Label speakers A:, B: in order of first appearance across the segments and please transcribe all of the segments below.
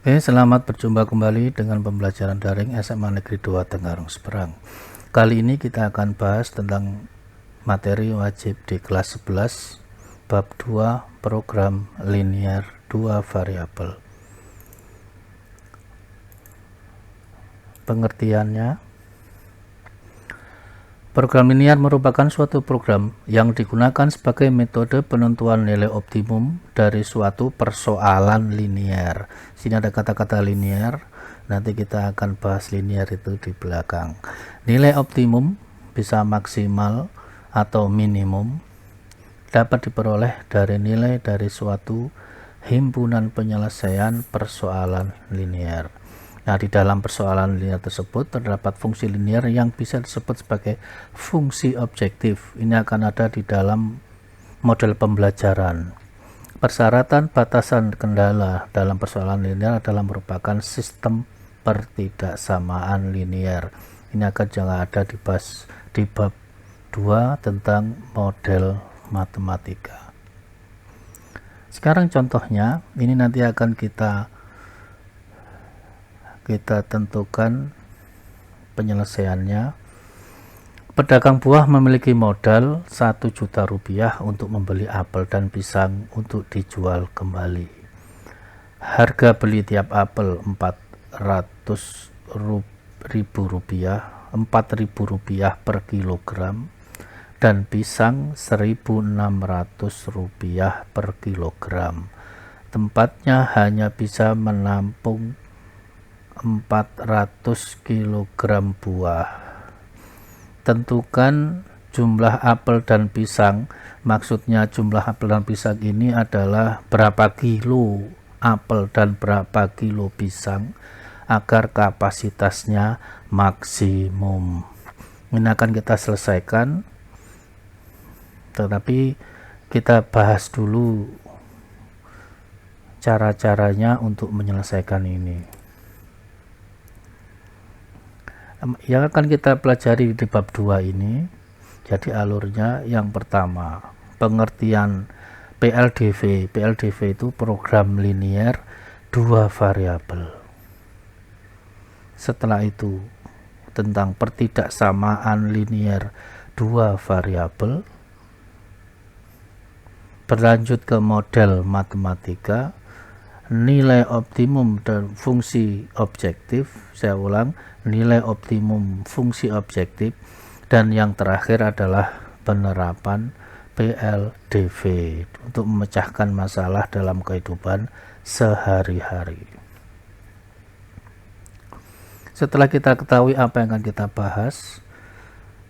A: Selamat berjumpa kembali dengan pembelajaran daring SMA Negeri 2 Tenggarong Seberang. Kali ini kita akan bahas tentang materi wajib di kelas 11 bab 2 program linear 2 variabel. Pengertiannya, program linear merupakan suatu program yang digunakan sebagai metode penentuan nilai optimum dari suatu persoalan linear. Sini ada kata-kata linear, nanti kita akan bahas linear itu di belakang. Nilai optimum bisa maksimal atau minimum, dapat diperoleh dari nilai dari suatu himpunan penyelesaian persoalan linear. Nah, di dalam persoalan linear tersebut terdapat fungsi linear yang bisa disebut sebagai fungsi objektif. Ini akan ada di dalam model pembelajaran. Persyaratan batasan kendala dalam persoalan linear adalah merupakan sistem pertidaksamaan linear. Ini akan juga ada dibahas di bab 2 tentang model matematika. Sekarang contohnya, ini nanti akan kita tentukan penyelesaiannya. Pedagang buah memiliki modal 1 juta rupiah untuk membeli apel dan pisang untuk dijual kembali. Harga beli tiap apel 400.000 rupiah per kilogram dan pisang 1.600 rupiah per kilogram. Tempatnya hanya bisa menampung 400 kg buah. Tentukan jumlah apel dan pisang. Maksudnya jumlah apel dan pisang ini adalah berapa kilo apel dan berapa kilo pisang agar kapasitasnya maksimum. Ini akan kita selesaikan, tetapi kita bahas dulu cara-caranya untuk menyelesaikan ini. Yang akan kita pelajari di bab 2 ini, jadi alurnya yang pertama, pengertian PLDV. PLDV itu program linear 2 variabel. Setelah itu tentang pertidaksamaan linear 2 variabel, berlanjut ke model matematika, nilai optimum dan fungsi objektif. Saya ulang, nilai optimum fungsi objektif, dan yang terakhir adalah penerapan PLDV untuk memecahkan masalah dalam kehidupan sehari-hari. Setelah kita ketahui apa yang akan kita bahas,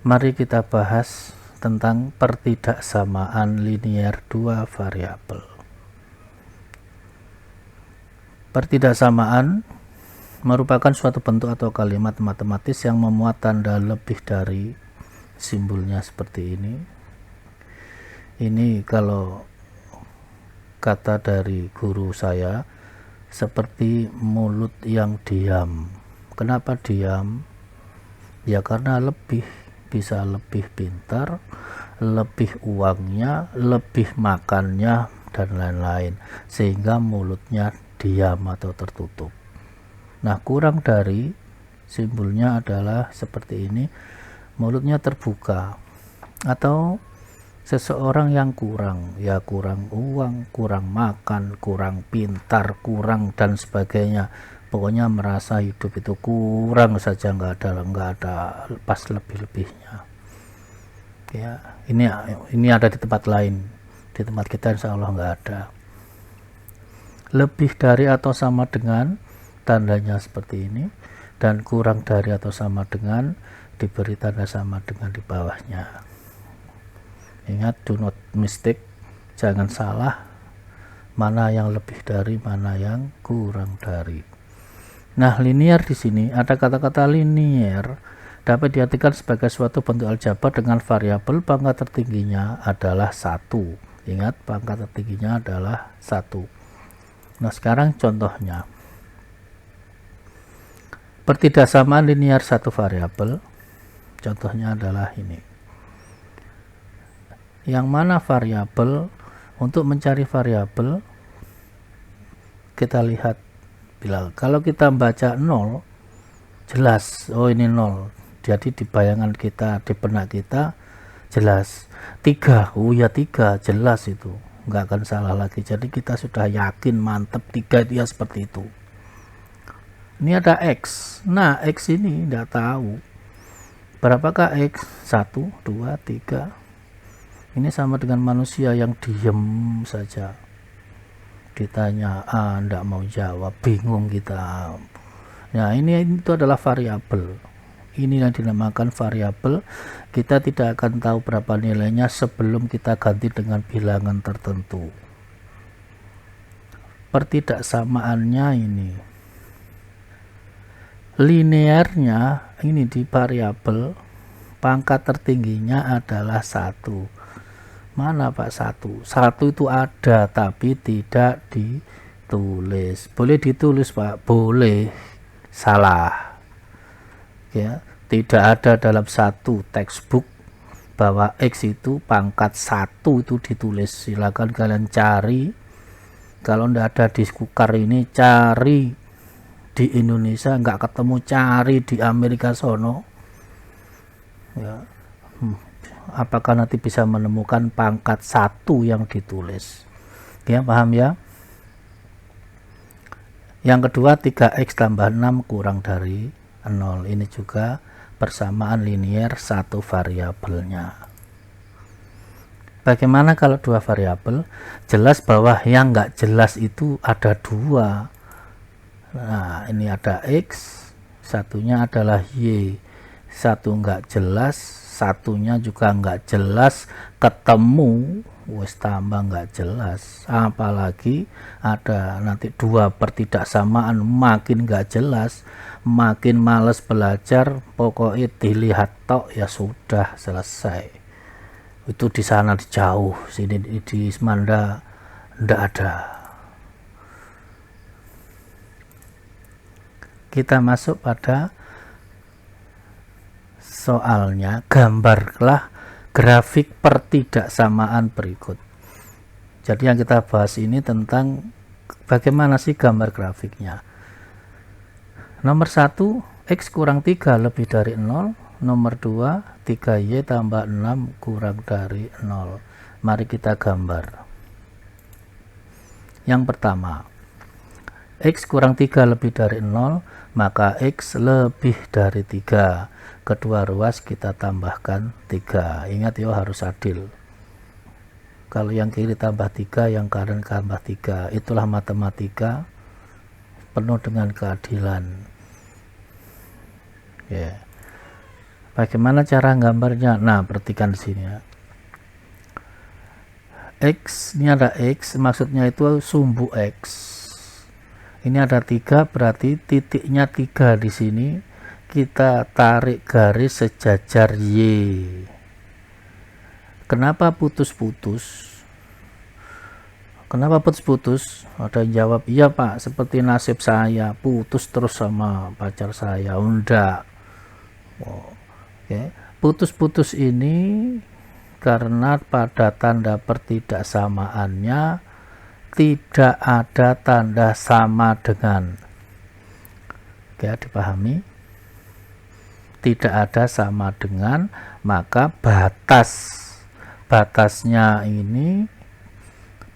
A: mari kita bahas tentang pertidaksamaan linear 2 variabel. Pertidaksamaan merupakan suatu bentuk atau kalimat matematis yang memuat tanda lebih dari simbolnya seperti ini. Ini kalau kata dari guru saya, seperti mulut yang diam. Kenapa diam? Ya karena bisa lebih pintar, lebih uangnya, lebih makannya, dan lain-lain, sehingga mulutnya diam atau tertutup. Nah, kurang dari simbolnya adalah seperti ini, mulutnya terbuka, atau seseorang yang kurang, ya kurang uang, kurang makan, kurang pintar, kurang dan sebagainya. Pokoknya merasa hidup itu kurang saja, nggak ada pas lebih-lebihnya. Ya, ini ada di tempat lain, di tempat kita insya Allah nggak ada. Lebih dari atau sama dengan, tandanya seperti ini, dan kurang dari atau sama dengan diberi tanda sama dengan di bawahnya. Ingat, do not mistake, jangan salah mana yang lebih dari, mana yang kurang dari. Nah, linear di sini ada kata-kata linear dapat diartikan sebagai suatu bentuk aljabar dengan variabel pangkat tertingginya adalah 1. Ingat, pangkat tertingginya adalah 1. Nah, sekarang contohnya. Pertidaksamaan linear 1 variabel, contohnya adalah ini. Yang mana variabel, untuk mencari variabel, kita lihat bilang. Kalau kita baca 0, jelas, oh ini 0. Jadi di bayangan kita, di benak kita, jelas. 3, oh ya 3, jelas itu. Nggak akan salah lagi. Jadi kita sudah yakin, mantep 3 dia seperti itu. Ini ada X. Nah, X ini nggak tahu. Berapakah X? 1, 2, 3. Ini sama dengan manusia yang diem saja. Ditanya, nggak mau jawab, bingung kita. Nah, ini itu adalah variabel. Ini yang dinamakan variabel. Kita tidak akan tahu berapa nilainya sebelum kita ganti dengan bilangan tertentu. Pertidaksamaannya ini, linearnya ini di variabel, pangkat tertingginya adalah 1. Mana Pak 1? 1 itu ada tapi tidak ditulis. Boleh ditulis Pak? Boleh. Salah. Ya, tidak ada dalam satu textbook bahwa X itu pangkat 1 itu ditulis. Silakan kalian cari. Kalau ndak ada di Kukar ini, cari di Indonesia, nggak ketemu, cari di Amerika sono. Ya. Apakah nanti bisa menemukan pangkat 1 yang ditulis? Ya, paham ya? Yang kedua, 3x tambah 6 kurang dari 0. Ini juga persamaan linear satu variabelnya. Bagaimana kalau dua variabel? Jelas bahwa yang nggak jelas itu ada 2. Nah, ini ada x, satunya adalah y. Satu nggak jelas, satunya juga nggak jelas, ketemu wes tambah nggak jelas. Apalagi ada nanti 2 pertidaksamaan, makin nggak jelas, makin males belajar, pokoknya dilihat tok ya sudah selesai. Itu di sana jauh, sini di Semanda ndak ada. Kita masuk pada soalnya, gambarlah grafik pertidaksamaan berikut. Jadi yang kita bahas ini tentang bagaimana sih gambar grafiknya. Nomor 1, X kurang 3 lebih dari 0. Nomor 2, 3Y tambah 6 kurang dari 0. Mari kita gambar. Yang pertama, X kurang 3 lebih dari 0, maka X lebih dari 3. Kedua ruas kita tambahkan 3. Ingat ya, harus adil. Kalau yang kiri tambah 3, yang kanan tambah 3. Itulah matematika penuh dengan keadilan. Ya. Bagaimana cara gambarnya? Nah, perhatikan di sini ya. X, ini ada X, maksudnya itu sumbu X. Ini ada 3, berarti titiknya 3 di sini. Kita tarik garis sejajar Y. Kenapa putus-putus? Kenapa putus-putus? Ada yang jawab, iya Pak, seperti nasib saya, putus terus sama pacar saya. Enggak. Putus-putus ini karena pada tanda pertidaksamaannya tidak ada tanda sama dengan. Oke, dipahami? Tidak ada sama dengan, maka batasnya ini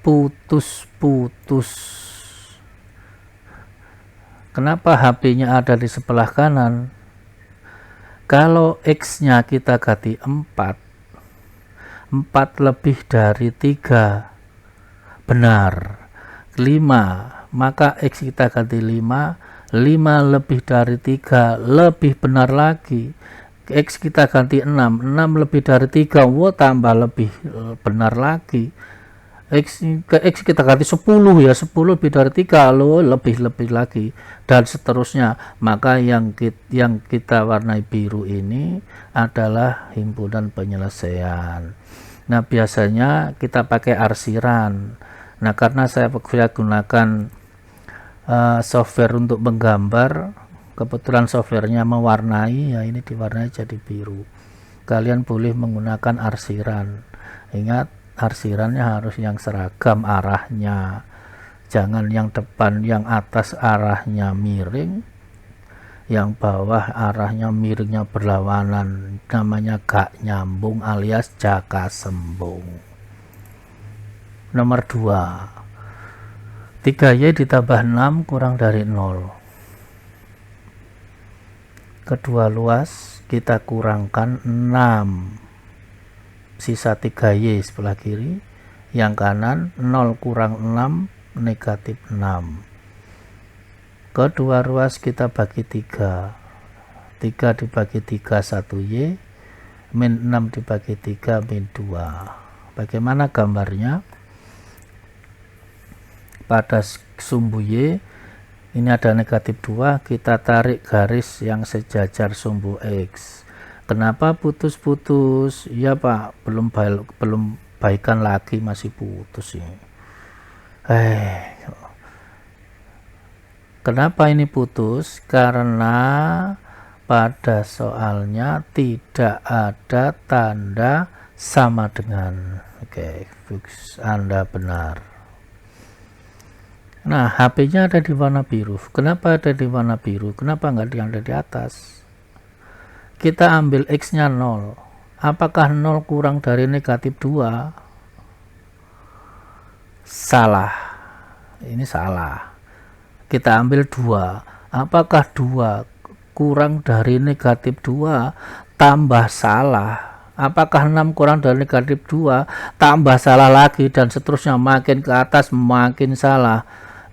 A: putus-putus. Kenapa HP-nya ada di sebelah kanan? Kalau X-nya kita ganti 4 lebih dari 3 benar. 5, maka X kita ganti 5 lebih dari 3 lebih benar lagi. X kita ganti 6 lebih dari 3, wow, tambah lebih benar lagi. X kita ganti 10 ya, 10 lebih dari 3 lo lebih lagi, dan seterusnya. Maka yang kita warnai biru ini adalah himpunan penyelesaian. Nah, biasanya kita pakai arsiran. Nah, karena saya gunakan software untuk menggambar, kebetulan softwarenya mewarnai, ya ini diwarnai jadi biru. Kalian boleh menggunakan arsiran. Ingat, arsirannya harus yang seragam arahnya, Jangan yang depan, yang atas arahnya miring, yang bawah arahnya miringnya berlawanan, namanya gak nyambung alias jaka sembung. Nomor 2, 3Y ditambah 6 kurang dari 0. Kedua luas kita kurangkan 6, sisa 3Y sebelah kiri, yang kanan 0 kurang 6 negatif 6. Kedua ruas kita bagi 3, 3 dibagi 3 1Y, min 6 dibagi 3 min 2. Bagaimana gambarnya? Pada sumbu Y ini ada negatif 2, kita tarik garis yang sejajar sumbu X. Kenapa putus-putus? Ya Pak, belum baikan lagi, masih putus ini. Kenapa ini putus? Karena pada soalnya tidak ada tanda sama dengan. Oke, Anda benar. Nah, HP-nya ada di warna biru. Kenapa ada di warna biru? Kenapa nggak ada di atas? Kita ambil X-nya 0. Apakah 0 kurang dari negatif 2? Salah. Ini salah. Kita ambil 2. Apakah 2 kurang dari negatif 2? Tambah salah. Apakah 6 kurang dari negatif 2? Tambah salah lagi, dan seterusnya, makin ke atas makin salah.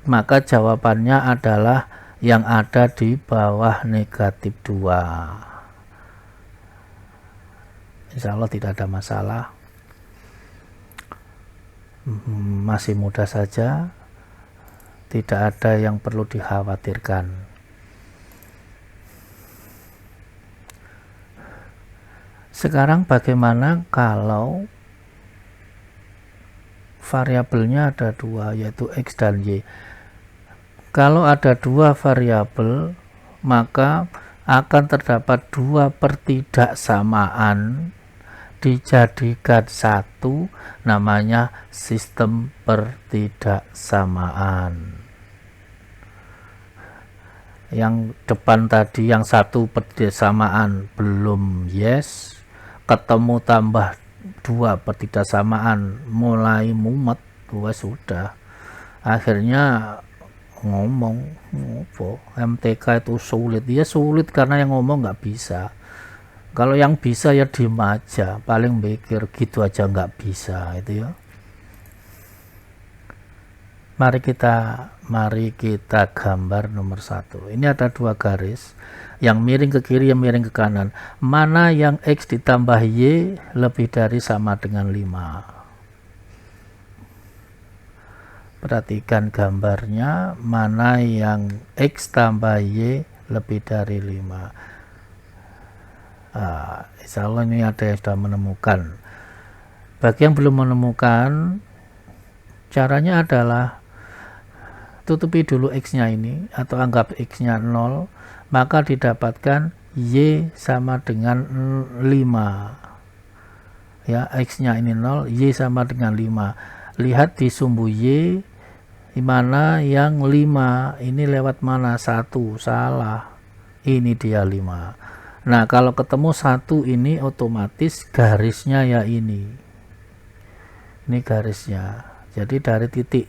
A: Maka jawabannya adalah yang ada di bawah negatif 2. Insya Allah tidak ada masalah. Masih mudah saja, tidak ada yang perlu dikhawatirkan. Sekarang bagaimana kalau variabelnya ada 2, yaitu X dan Y? Kalau ada 2 variabel, maka akan terdapat 2 pertidaksamaan dijadikan satu, namanya sistem pertidaksamaan. Yang depan tadi yang satu pertidaksamaan belum yes, ketemu tambah 2 pertidaksamaan mulai mumet, sudah akhirnya ngomong MTK itu sulit. Ya sulit karena yang ngomong nggak bisa. Kalau yang bisa ya diem aja, paling mikir gitu aja nggak bisa itu ya. Mari kita gambar nomor 1. Ini ada 2 garis, yang miring ke kiri, yang miring ke kanan. Mana yang X ditambah Y lebih dari sama dengan 5? Perhatikan gambarnya, mana yang X tambah Y lebih dari 5. Insya Allah ini ada yang sudah menemukan. Bagi yang belum menemukan, caranya adalah tutupi dulu X-nya ini, atau anggap X-nya 0, maka didapatkan Y sama dengan 5. Ya, X-nya ini 0, Y sama dengan 5. Lihat di sumbu Y, di mana yang 5 ini lewat mana? 1, salah. Ini dia 5. Nah, kalau ketemu 1 ini otomatis garisnya ya ini. Ini garisnya. Jadi dari titik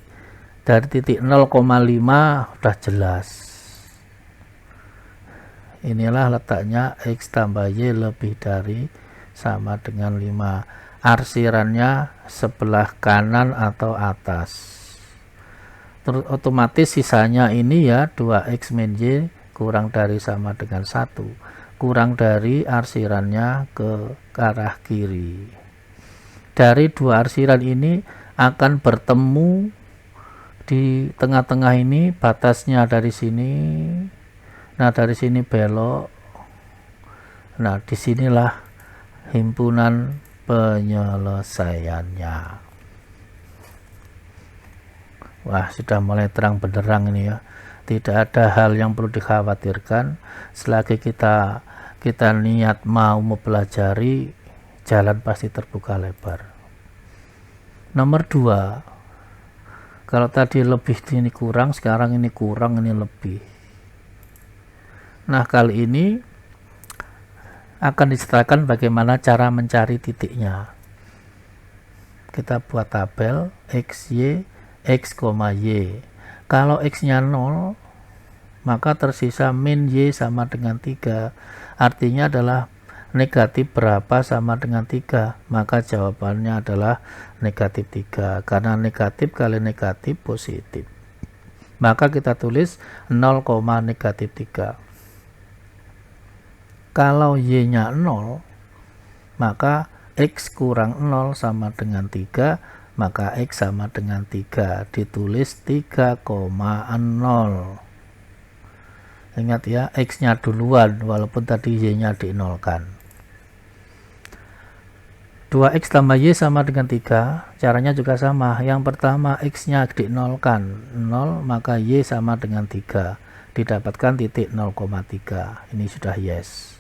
A: 0,5 udah jelas. Inilah letaknya X tambah Y lebih dari sama dengan 5. Arsirannya sebelah kanan atau atas. Terus otomatis sisanya ini ya 2X min Y kurang dari sama dengan 1. Kurang dari arsirannya ke arah kiri. Dari 2 arsiran ini akan bertemu di tengah-tengah ini, batasnya dari sini. Nah, dari sini belok. Nah, disinilah himpunan penyelesaiannya. Wah, sudah mulai terang benderang ini ya. Tidak ada hal yang perlu dikhawatirkan selagi kita niat mau mempelajari, jalan pasti terbuka lebar. Nomor 2, Kalau tadi lebih ini kurang, sekarang ini kurang, ini lebih. Nah, kali ini akan diceritakan bagaimana cara mencari titiknya. Kita buat tabel x, y, x, y. Kalau x-nya 0, maka tersisa min y sama dengan 3. Artinya adalah negatif berapa sama dengan 3, maka jawabannya adalah negatif 3, karena negatif kali negatif positif, maka kita tulis 0, negatif 3. Kalau y nya 0, maka x kurang 0 sama dengan 3, maka x sama dengan 3, ditulis 3,0. Ingat ya, x nya duluan walaupun tadi y nya di-nolkan. 2x tambah y sama dengan 3, caranya juga sama. Yang pertama x nya di-nolkan 0, maka y sama dengan 3, didapatkan titik 0,3. Ini sudah yes.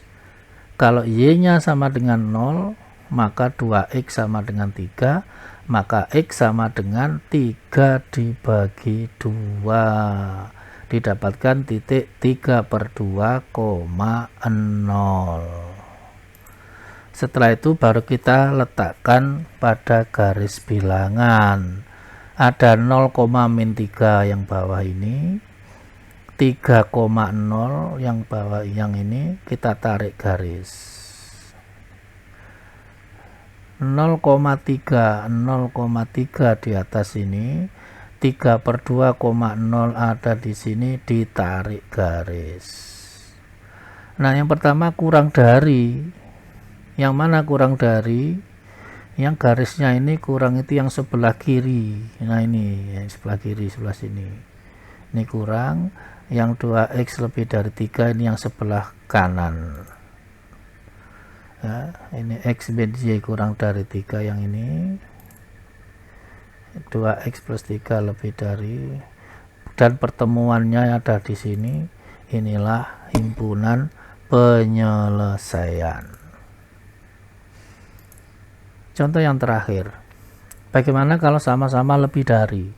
A: Kalau y nya sama dengan 0, maka 2x sama dengan 3, maka x sama dengan 3 dibagi 2, didapatkan titik 3/2,0. Setelah itu baru kita letakkan pada garis bilangan. Ada 0,-3 yang bawah ini, 3,0 yang bawah yang ini, kita tarik garis. 0,3 di atas ini, 3/2,0 ada di sini, ditarik garis. Nah, yang pertama kurang dari. Yang mana kurang dari? Yang garisnya ini kurang itu yang sebelah kiri. Nah, ini yang sebelah kiri, sebelah sini. Ini kurang. Yang 2x lebih dari 3 ini yang sebelah kanan. Ya, ini x min y kurang dari 3 yang ini. 2x plus 3 lebih dari, dan pertemuannya ada di sini. Inilah himpunan penyelesaian. Contoh yang terakhir, bagaimana kalau sama-sama lebih dari?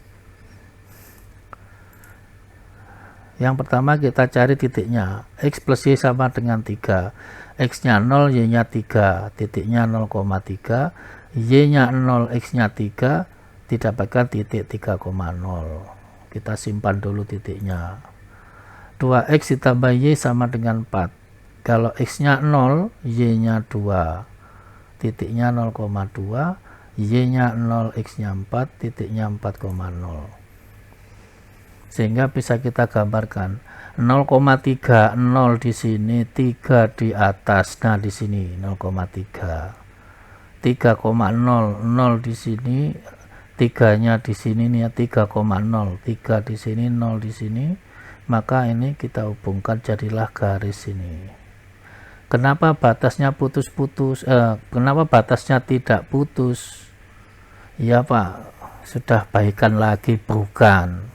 A: Yang pertama kita cari titiknya. X plus y sama dengan 3, x nya 0, y nya 3, titiknya 0,3, y nya 0, x nya 3, didapatkan titik 3,0. Kita simpan dulu titiknya. 2x ditambah y sama dengan 4. Kalau x nya 0, y nya 2, titiknya 0,2, y nya 0, x nya 4, titiknya 4,0. Sehingga bisa kita gambarkan 0,3, 0 di sini, 3 di atas. Nah, di sini 0,3. 3,0, 0 di sini, 3-nya di sini nih ya, 3,0. 3 di sini, 0 di sini. Maka ini kita hubungkan jadilah garis ini. Kenapa batasnya putus-putus? Kenapa batasnya tidak putus? Ya Pak, sudah baikan lagi, bukan.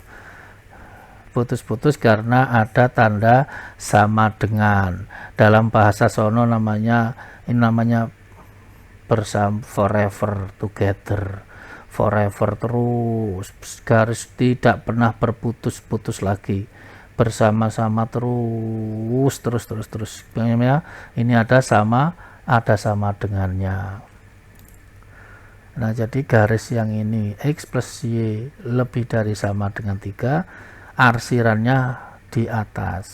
A: Putus-putus karena ada tanda sama dengan. Dalam bahasa sono namanya, ini namanya bersama, forever together. Forever terus, garis tidak pernah berputus-putus lagi. Bersama-sama terus. Ini ada sama dengannya. Nah, jadi garis yang ini x plus y lebih dari sama dengan 3, arsirannya di atas.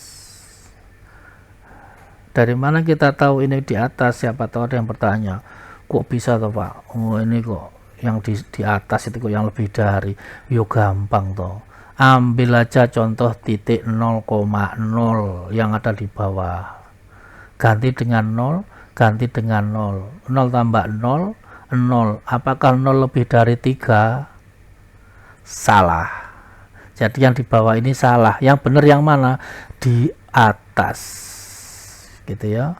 A: Dari mana kita tahu ini di atas? Siapa tahu ada yang bertanya, kok bisa toh Pak? Oh, ini kok yang di atas itu kok yang lebih dari? Yo gampang toh. Ambil aja contoh titik 0,0 yang ada di bawah, ganti dengan 0, ganti dengan 0, 0 tambah 0, 0. Apakah 0 lebih dari 3? Salah. Jadi yang di bawah ini salah, yang benar yang mana? Di atas, gitu ya.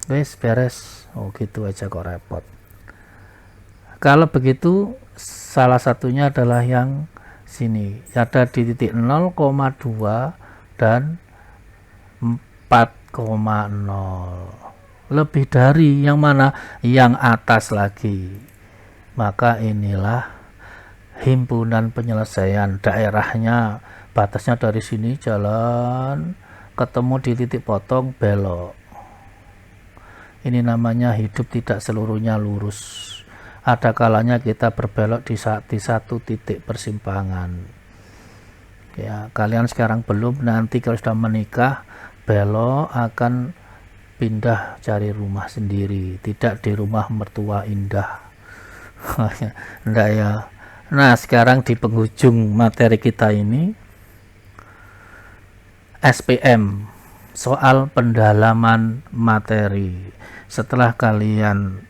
A: Wes beres. Oh gitu aja kok repot. Kalau begitu salah satunya adalah yang sini, ada di titik 0,2 dan 4,0. Lebih dari yang mana? Yang atas lagi. Maka inilah himpunan penyelesaian daerahnya, batasnya dari sini jalan ketemu di titik potong belok. Ini namanya hidup tidak seluruhnya lurus. Ada kalanya kita berbelok di satu titik persimpangan. Ya, kalian sekarang belum, nanti kalau sudah menikah belok akan pindah cari rumah sendiri, tidak di rumah mertua indah. Enggak ya. Nah, sekarang di penghujung materi kita ini SPM, soal pendalaman materi. Setelah kalian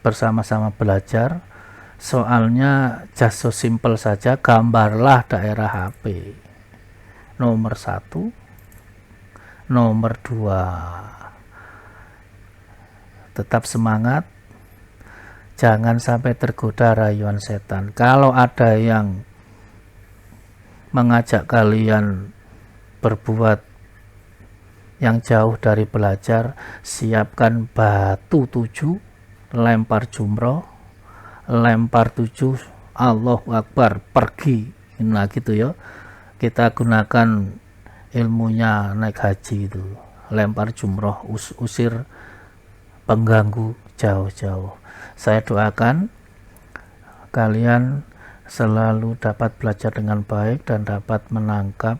A: bersama-sama belajar, soalnya just so simple saja, gambarlah daerah HP. Nomor 1, nomor 2. Tetap semangat, jangan sampai tergoda rayuan setan. Kalau ada yang mengajak kalian berbuat yang jauh dari belajar, siapkan batu 7, lempar jumroh, lempar 7, Allahu Akbar, pergi. Nah gitu ya, kita gunakan ilmunya naik haji itu, lempar jumroh, usir pengganggu jauh-jauh. Saya doakan kalian selalu dapat belajar dengan baik dan dapat menangkap,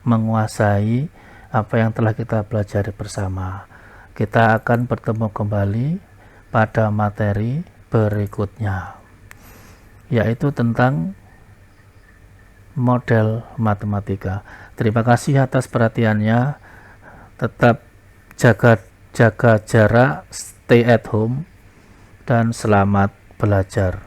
A: menguasai apa yang telah kita pelajari bersama. Kita akan bertemu kembali pada materi berikutnya, yaitu tentang model matematika. Terima kasih atas perhatiannya. Tetap jaga jarak, stay at home, dan selamat belajar.